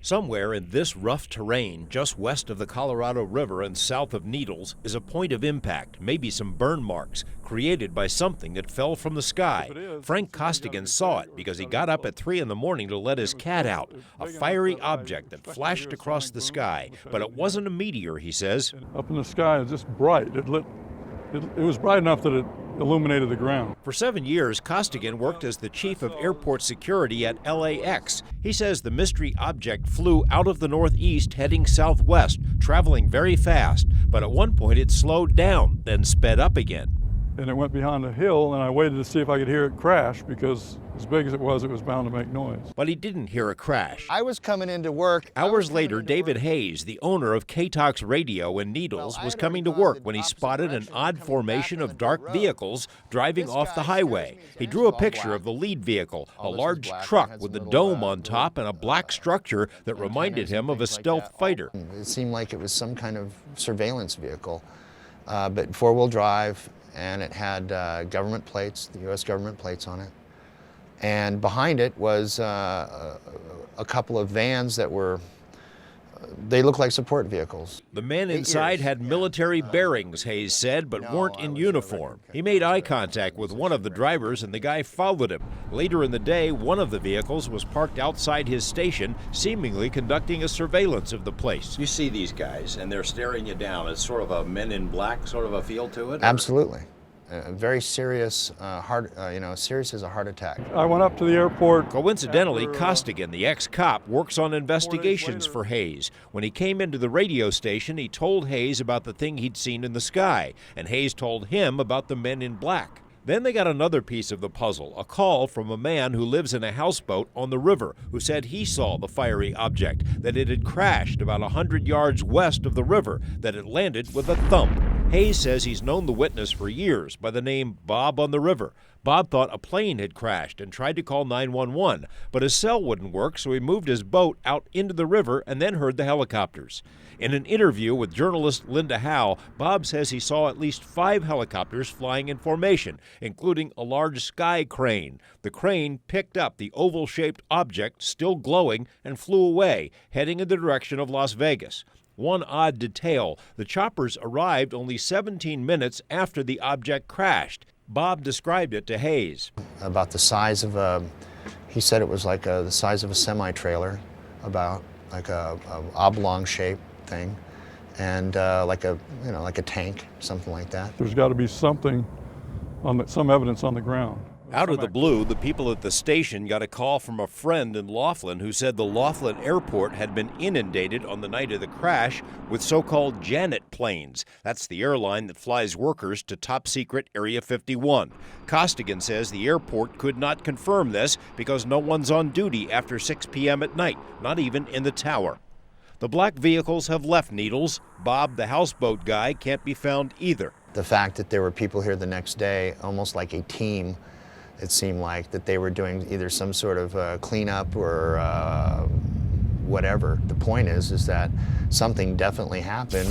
Somewhere in this rough terrain, just west of the Colorado River and south of Needles, is a point of impact, maybe some burn marks, created by something that fell from the sky. Frank Costigan saw it because he got up at 3 in the morning to let his cat out, a fiery object that flashed across the sky. But it wasn't a meteor, he says. Up in the sky, it's just bright. It was bright enough that it illuminated the ground. For 7 years, Costigan worked as the chief of airport security at LAX. He says the mystery object flew out of the northeast heading southwest, traveling very fast. But at one point it slowed down, then sped up again. And it went behind a hill, and I waited to see if I could hear it crash, because as big as it was bound to make noise. But he didn't hear a crash. I was coming into work. Hours later, David Hayes, the owner of K-Talks Radio in Needles, was coming to work when he spotted an odd formation of dark vehicles driving off the highway. He drew a picture of the lead vehicle, a large truck with a dome on top and a black structure that reminded him of a stealth fighter. It seemed like it was some kind of surveillance vehicle, but four-wheel drive, and it had government plates, the U.S. government plates on it. And behind it was a couple of vans that they looked like support vehicles. The men inside had military bearings, Hayes said, but weren't in uniform. He made eye contact with one of the drivers and the guy followed him. Later in the day, one of the vehicles was parked outside his station, seemingly conducting a surveillance of the place. You see these guys and they're staring you down. It's sort of a Men in Black sort of a feel to it? Absolutely. Very serious, serious as a heart attack. I went up to the airport. Coincidentally, Costigan, the ex-cop, works on investigations for Hayes. When he came into the radio station, he told Hayes about the thing he'd seen in the sky, and Hayes told him about the Men in Black. Then they got another piece of the puzzle, a call from a man who lives in a houseboat on the river, who said he saw the fiery object, that it had crashed about 100 yards west of the river, that it landed with a thump. Hayes says he's known the witness for years by the name Bob on the River. Bob thought a plane had crashed and tried to call 911, but his cell wouldn't work, so he moved his boat out into the river and then heard the helicopters. In an interview with journalist Linda Howe, Bob says he saw at least 5 helicopters flying in formation, including a large sky crane. The crane picked up the oval-shaped object, still glowing, and flew away, heading in the direction of Las Vegas. One odd detail, the choppers arrived only 17 minutes after the object crashed. Bob described it to Hayes. About the size of he said it was like the size of a semi-trailer, about like a oblong-shaped thing, and like a tank, something like that. There's got to be something, some evidence on the ground. Out of the blue, the people at the station got a call from a friend in Laughlin who said the Laughlin airport had been inundated on the night of the crash with so-called Janet planes. That's the airline that flies workers to top-secret Area 51. Costigan says the airport could not confirm this because no one's on duty after 6 p.m. at night, not even in the tower. The black vehicles have left Needles. Bob, the houseboat guy, can't be found either. The fact that there were people here the next day, almost like a team, it seemed like, that they were doing either some sort of cleanup or whatever. The point is that something definitely happened.